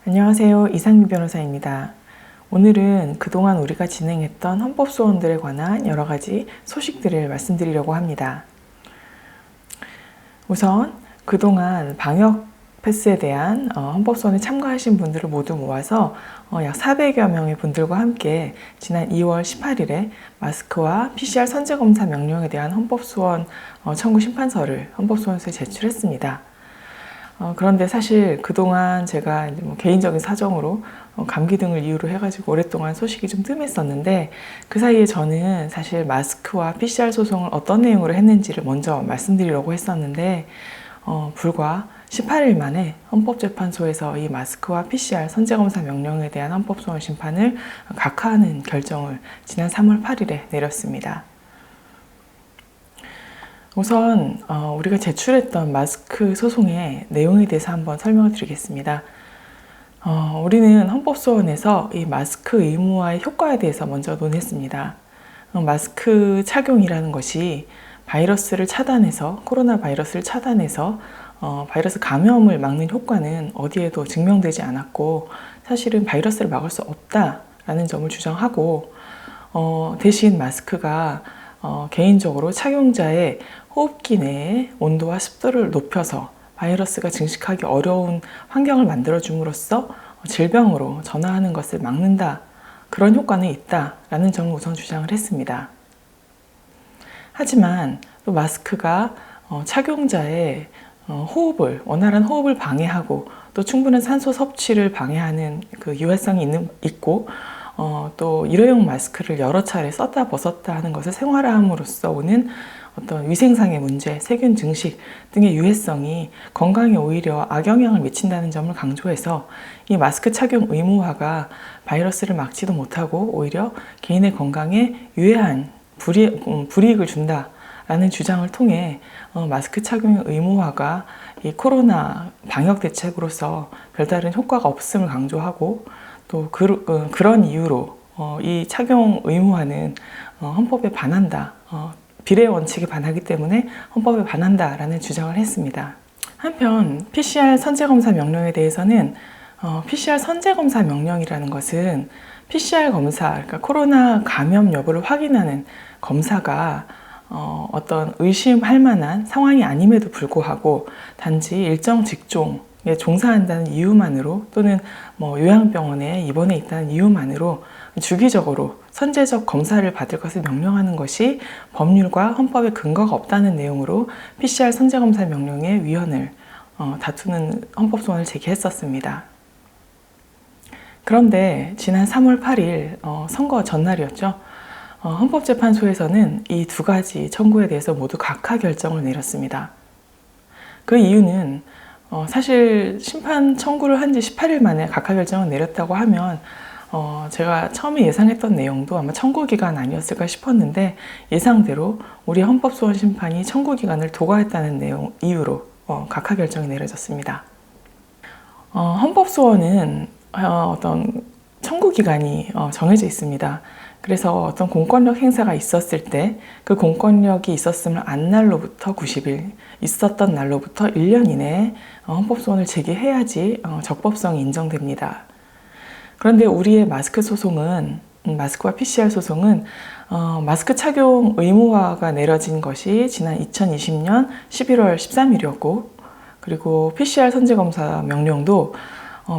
안녕하세요. 이상미 변호사입니다. 오늘은 그동안 우리가 진행했던 헌법소원들에 관한 여러 가지 소식들을 말씀드리려고 합니다. 우선 그동안 방역 패스에 대한 헌법소원에 참가하신 분들을 모두 모아서 약 400여 명의 분들과 함께 지난 2월 18일에 마스크와 PCR 선제검사 명령에 대한 헌법소원 청구 심판서를 헌법소원서에 제출했습니다. 그런데 사실 그동안 제가 이제 개인적인 사정으로 감기 등을 이유로 해가지고 오랫동안 소식이 좀 뜸했었는데, 그 사이에 저는 사실 마스크와 PCR 소송을 어떤 내용으로 했는지를 먼저 말씀드리려고 했었는데, 불과 18일 만에 헌법재판소에서 이 마스크와 PCR 선제검사 명령에 대한 헌법소원 심판을 각하하는 결정을 지난 3월 8일에 내렸습니다. 우선 우리가 제출했던 마스크 소송의 내용에 대해서 한번 설명을 드리겠습니다. 우리는 헌법소원에서 이 마스크 의무화의 효과에 대해서 먼저 논했습니다. 마스크 착용이라는 것이 바이러스를 차단해서, 코로나 바이러스를 차단해서 바이러스 감염을 막는 효과는 어디에도 증명되지 않았고, 사실은 바이러스를 막을 수 없다라는 점을 주장하고, 대신 마스크가 개인적으로 착용자의 호흡기 내에 온도와 습도를 높여서 바이러스가 증식하기 어려운 환경을 만들어줌으로써 질병으로 전화하는 것을 막는다, 그런 효과는 있다라는 점을 우선 주장을 했습니다. 하지만 또 마스크가 착용자의 원활한 호흡을 방해하고 또 충분한 산소 섭취를 방해하는 그 유해성이 있고, 또 일회용 마스크를 여러 차례 썼다 벗었다 하는 것을 생활화함으로써 오는 어떤 위생상의 문제, 세균 증식 등의 유해성이 건강에 오히려 악영향을 미친다는 점을 강조해서 이 마스크 착용 의무화가 바이러스를 막지도 못하고 오히려 개인의 건강에 유해한 불이익을 준다라는 주장을 통해 마스크 착용 의무화가 이 코로나 방역 대책으로서 별다른 효과가 없음을 강조하고, 또 그런 이유로 이 착용 의무화는 헌법에 반한다, 비례 원칙에 반하기 때문에 헌법에 반한다라는 주장을 했습니다. 한편 PCR 선제검사 명령에 대해서는 PCR 선제검사 명령이라는 것은 PCR 검사, 그러니까 코로나 감염 여부를 확인하는 검사가 어떤 의심할 만한 상황이 아님에도 불구하고 단지 일정 직종에 종사한다는 이유만으로, 또는 요양병원에 입원해 있다는 이유만으로 주기적으로 선제적 검사를 받을 것을 명령하는 것이 법률과 헌법에 근거가 없다는 내용으로 PCR 선제검사 명령의 위헌을 다투는 헌법소원을 제기했었습니다. 그런데 지난 3월 8일 선거 전날이었죠. 헌법재판소에서는 이 두 가지 청구에 대해서 모두 각하 결정을 내렸습니다. 그 이유는 사실 심판 청구를 한 지 18일 만에 각하 결정을 내렸다고 하면 제가 처음에 예상했던 내용도 아마 청구기간 아니었을까 싶었는데, 예상대로 우리 헌법소원 심판이 청구기간을 도과했다는 이유로 각하 결정이 내려졌습니다. 헌법소원은 어떤 청구기간이 정해져 있습니다. 그래서 어떤 공권력 행사가 있었을 때 그 공권력이 있었으면 안 날로부터 90일, 있었던 날로부터 1년 이내에 헌법소원을 제기해야지 적법성이 인정됩니다. 그런데 우리의 마스크와 PCR 소송은 마스크 착용 의무화가 내려진 것이 지난 2020년 11월 13일이었고, 그리고 PCR 선제검사 명령도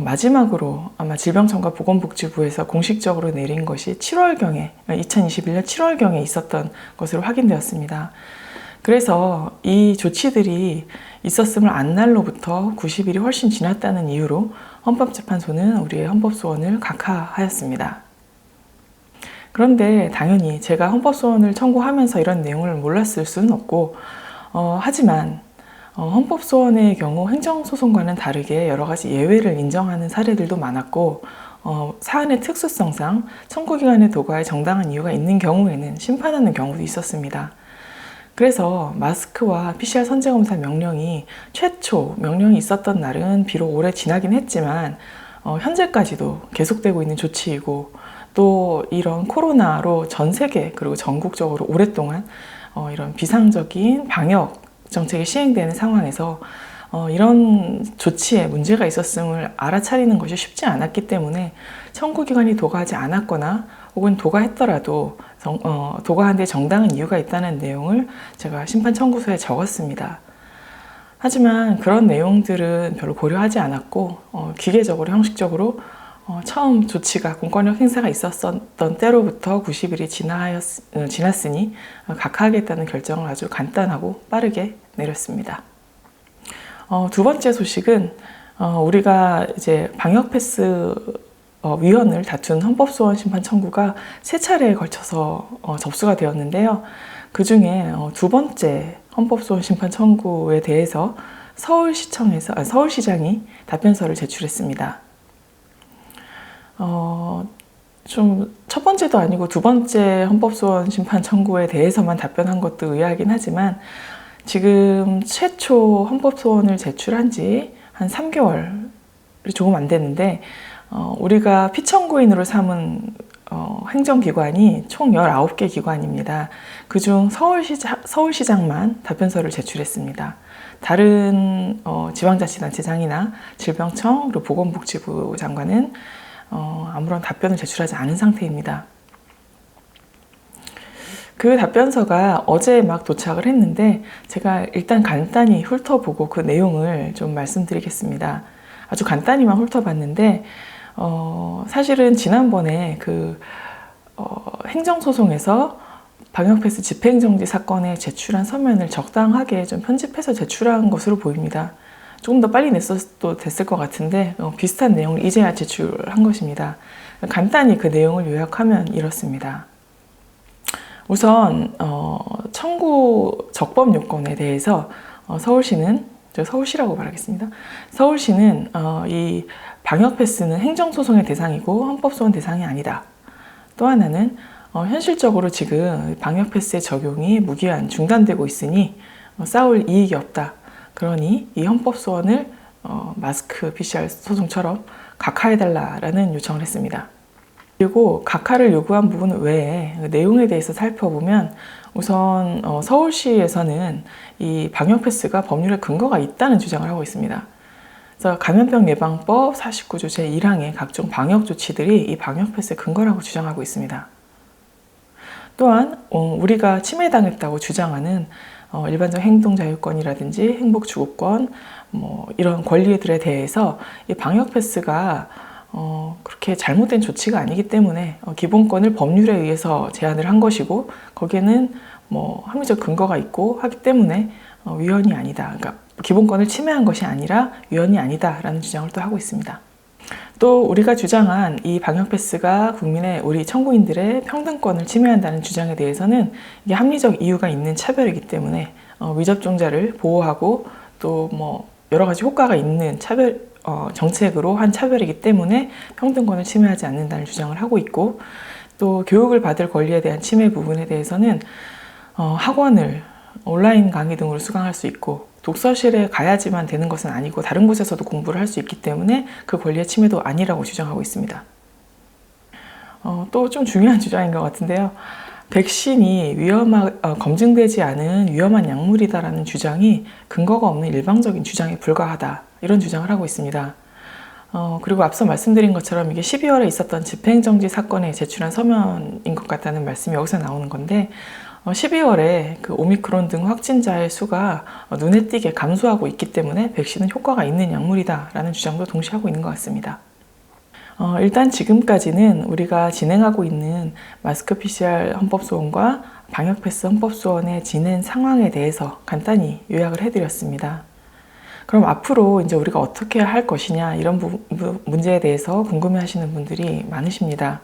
마지막으로 아마 질병청과 보건복지부에서 공식적으로 내린 것이 2021년 7월경에 있었던 것으로 확인되었습니다. 그래서 이 조치들이 있었음을 안 날로부터 90일이 훨씬 지났다는 이유로 헌법재판소는 우리의 헌법소원을 각하하였습니다. 그런데 당연히 제가 헌법소원을 청구하면서 이런 내용을 몰랐을 수는 없고, 하지만 헌법소원의 경우 행정소송과는 다르게 여러 가지 예외를 인정하는 사례들도 많았고, 사안의 특수성상 청구기간의 도과에 정당한 이유가 있는 경우에는 심판하는 경우도 있었습니다. 그래서 마스크와 PCR 선제검사 명령이 최초 명령이 있었던 날은 비록 오래 지나긴 했지만 현재까지도 계속되고 있는 조치이고, 또 이런 코로나로 전 세계 그리고 전국적으로 오랫동안 이런 비상적인 방역 정책이 시행되는 상황에서 이런 조치에 문제가 있었음을 알아차리는 것이 쉽지 않았기 때문에 청구기관이 도가하지 않았거나 혹은 도가했더라도 도가한 데 정당한 이유가 있다는 내용을 제가 심판 청구서에 적었습니다. 하지만 그런 내용들은 별로 고려하지 않았고 기계적으로 형식적으로 처음 조치가 공권력 행사가 있었던 때로부터 90일이 지났으니 각하하겠다는 결정을 아주 간단하고 빠르게 내렸습니다. 두 번째 소식은 우리가 이제 방역 패스 위헌을 다툰 헌법소원 심판 청구가 세 차례에 걸쳐서 접수가 되었는데요. 그 중에 두 번째 헌법소원 심판 청구에 대해서 서울시장이 답변서를 제출했습니다. 좀 첫 번째도 아니고 두 번째 헌법소원 심판 청구에 대해서만 답변한 것도 의아하긴 하지만 지금 최초 헌법소원을 제출한 지 한 3개월이 조금 안 됐는데 우리가 피청구인으로 삼은 행정기관이 총 19개 기관입니다. 그중 서울시장만 답변서를 제출했습니다. 다른 지방자치단체장이나 질병청 그리고 보건복지부 장관은 아무런 답변을 제출하지 않은 상태입니다. 그 답변서가 어제 막 도착을 했는데 제가 일단 간단히 훑어보고 그 내용을 좀 말씀드리겠습니다. 아주 간단히만 훑어봤는데 사실은 지난번에 그 행정소송에서 방역패스 집행정지 사건에 제출한 서면을 적당하게 좀 편집해서 제출한 것으로 보입니다. 조금 더 빨리 냈어도 됐을 것 같은데 비슷한 내용을 이제야 제출한 것입니다. 간단히 그 내용을 요약하면 이렇습니다. 우선 청구 적법 요건에 대해서 서울시는 서울시라고 말하겠습니다. 서울시는 이 방역 패스는 행정소송의 대상이고 헌법소원 대상이 아니다. 또 하나는 현실적으로 지금 방역 패스의 적용이 무기한 중단되고 있으니 싸울 이익이 없다. 그러니 이 헌법소원을 마스크 PCR 소송처럼 각하해달라라는 요청을 했습니다. 그리고 각하를 요구한 부분 외에 내용에 대해서 살펴보면 우선 서울시에서는 이 방역 패스가 법률에 근거가 있다는 주장을 하고 있습니다. 그래서 감염병 예방법 49조 제1항의 각종 방역 조치들이 이 방역 패스의 근거라고 주장하고 있습니다. 또한 우리가 침해당했다고 주장하는 일반적 행동자유권이라든지 행복주거권 이런 권리들에 대해서 이 방역 패스가 그렇게 잘못된 조치가 아니기 때문에 기본권을 법률에 의해서 제한을 한 것이고 거기에는 합리적 근거가 있고 하기 때문에 위헌이 아니다. 그러니까 기본권을 침해한 것이 아니라 위헌이 아니다라는 주장을 또 하고 있습니다. 또 우리가 주장한 이 방역 패스가 우리 청구인들의 평등권을 침해한다는 주장에 대해서는 이게 합리적 이유가 있는 차별이기 때문에 미접종자를 보호하고 또 여러 가지 효과가 있는 정책으로 한 차별이기 때문에 평등권을 침해하지 않는다는 주장을 하고 있고 또 교육을 받을 권리에 대한 침해 부분에 대해서는 학원을 온라인 강의 등으로 수강할 수 있고 독서실에 가야지만 되는 것은 아니고 다른 곳에서도 공부를 할 수 있기 때문에 그 권리의 침해도 아니라고 주장하고 있습니다. 또 좀 중요한 주장인 것 같은데요. 백신이 검증되지 않은 위험한 약물이다라는 주장이 근거가 없는 일방적인 주장에 불과하다. 이런 주장을 하고 있습니다. 그리고 앞서 말씀드린 것처럼 이게 12월에 있었던 집행정지 사건에 제출한 서면인 것 같다는 말씀이 여기서 나오는 건데 12월에 그 오미크론 등 확진자의 수가 눈에 띄게 감소하고 있기 때문에 백신은 효과가 있는 약물이다라는 주장도 동시에 하고 있는 것 같습니다. 일단 지금까지는 우리가 진행하고 있는 마스크 PCR 헌법소원과 방역패스 헌법소원의 진행 상황에 대해서 간단히 요약을 해드렸습니다. 그럼 앞으로 이제 우리가 어떻게 할 것이냐 이런 문제에 대해서 궁금해하시는 분들이 많으십니다.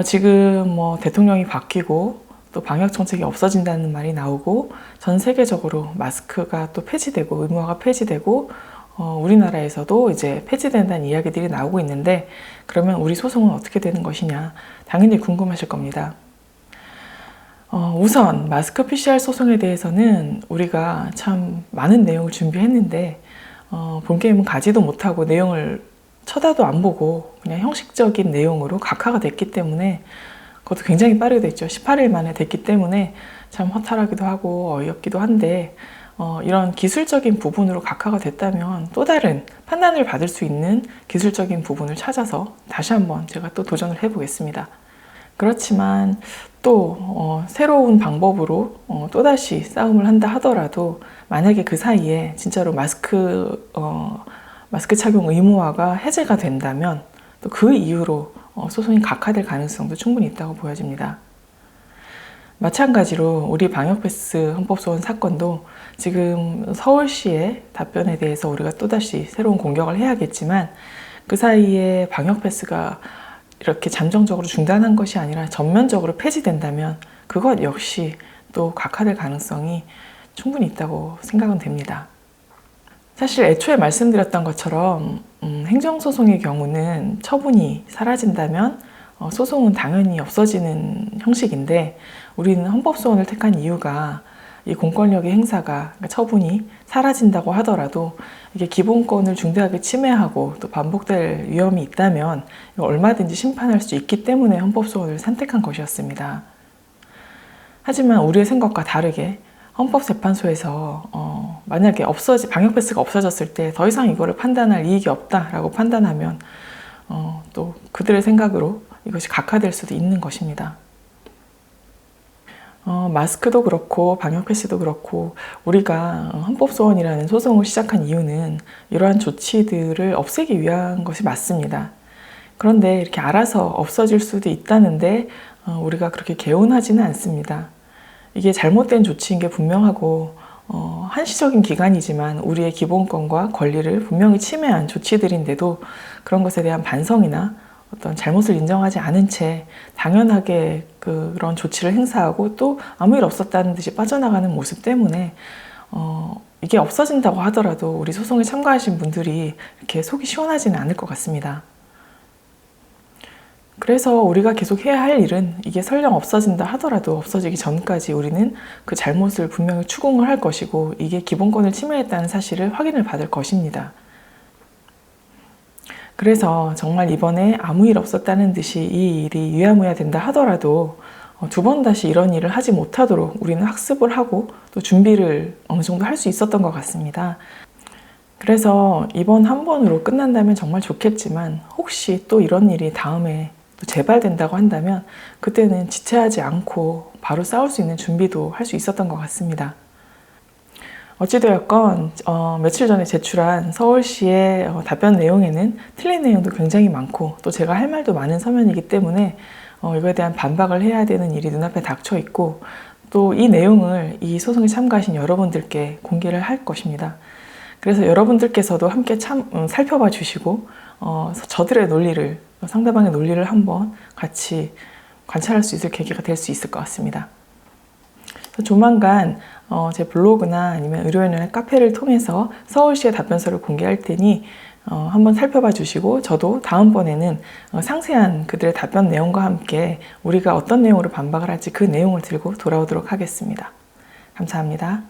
지금 대통령이 바뀌고 또 방역 정책이 없어진다는 말이 나오고 전 세계적으로 마스크가 또 폐지되고 의무화가 폐지되고 우리나라에서도 이제 폐지된다는 이야기들이 나오고 있는데 그러면 우리 소송은 어떻게 되는 것이냐 당연히 궁금하실 겁니다. 우선 마스크 PCR 소송에 대해서는 우리가 참 많은 내용을 준비했는데 본게임은 가지도 못하고 내용을 쳐다도 안 보고 그냥 형식적인 내용으로 각하가 됐기 때문에 그것도 굉장히 빠르게 됐죠. 18일 만에 됐기 때문에 참 허탈하기도 하고 어이없기도 한데 이런 기술적인 부분으로 각하가 됐다면 또 다른 판단을 받을 수 있는 기술적인 부분을 찾아서 다시 한번 제가 또 도전을 해보겠습니다. 그렇지만 또 새로운 방법으로 또다시 싸움을 한다 하더라도 만약에 그 사이에 진짜로 마스크 착용 의무화가 해제가 된다면 또 그 이후로 소송이 각하될 가능성도 충분히 있다고 보여집니다. 마찬가지로 우리 방역패스 헌법소원 사건도 지금 서울시의 답변에 대해서 우리가 또다시 새로운 공격을 해야겠지만 그 사이에 방역패스가 이렇게 잠정적으로 중단한 것이 아니라 전면적으로 폐지된다면 그것 역시 또 각하될 가능성이 충분히 있다고 생각은 됩니다. 사실 애초에 말씀드렸던 것처럼 행정소송의 경우는 처분이 사라진다면 소송은 당연히 없어지는 형식인데 우리는 헌법소원을 택한 이유가 이 공권력의 행사가 그러니까 처분이 사라진다고 하더라도 이게 기본권을 중대하게 침해하고 또 반복될 위험이 있다면 얼마든지 심판할 수 있기 때문에 헌법소원을 선택한 것이었습니다. 하지만 우리의 생각과 다르게 헌법재판소에서 만약에 방역패스가 없어졌을 때 더 이상 이거를 판단할 이익이 없다라고 판단하면 또 그들의 생각으로 이것이 각하될 수도 있는 것입니다. 마스크도 그렇고 방역패스도 그렇고 우리가 헌법소원이라는 소송을 시작한 이유는 이러한 조치들을 없애기 위한 것이 맞습니다. 그런데 이렇게 알아서 없어질 수도 있다는데 우리가 그렇게 개운하지는 않습니다. 이게 잘못된 조치인 게 분명하고 한시적인 기간이지만 우리의 기본권과 권리를 분명히 침해한 조치들인데도 그런 것에 대한 반성이나 어떤 잘못을 인정하지 않은 채 당연하게 그런 조치를 행사하고 또 아무 일 없었다는 듯이 빠져나가는 모습 때문에 이게 없어진다고 하더라도 우리 소송에 참가하신 분들이 이렇게 속이 시원하지는 않을 것 같습니다. 그래서 우리가 계속 해야 할 일은 이게 설령 없어진다 하더라도 없어지기 전까지 우리는 그 잘못을 분명히 추궁을 할 것이고 이게 기본권을 침해했다는 사실을 확인을 받을 것입니다. 그래서 정말 이번에 아무 일 없었다는 듯이 이 일이 유야무야 된다 하더라도 두 번 다시 이런 일을 하지 못하도록 우리는 학습을 하고 또 준비를 어느 정도 할 수 있었던 것 같습니다. 그래서 이번 한 번으로 끝난다면 정말 좋겠지만 혹시 또 이런 일이 다음에 또 재발된다고 한다면 그때는 지체하지 않고 바로 싸울 수 있는 준비도 할 수 있었던 것 같습니다. 어찌되었건 며칠 전에 제출한 서울시의 답변 내용에는 틀린 내용도 굉장히 많고 또 제가 할 말도 많은 서면이기 때문에 이거에 대한 반박을 해야 되는 일이 눈앞에 닥쳐 있고 또 이 내용을 이 소송에 참가하신 여러분들께 공개를 할 것입니다. 그래서 여러분들께서도 함께 살펴봐 주시고 저들의 논리를 상대방의 논리를 한번 같이 관찰할 수 있을 계기가 될 수 있을 것 같습니다. 조만간 제 블로그나 아니면 의료인의 카페를 통해서 서울시의 답변서를 공개할 테니 한번 살펴봐 주시고 저도 다음번에는 상세한 그들의 답변 내용과 함께 우리가 어떤 내용으로 반박을 할지 그 내용을 들고 돌아오도록 하겠습니다. 감사합니다.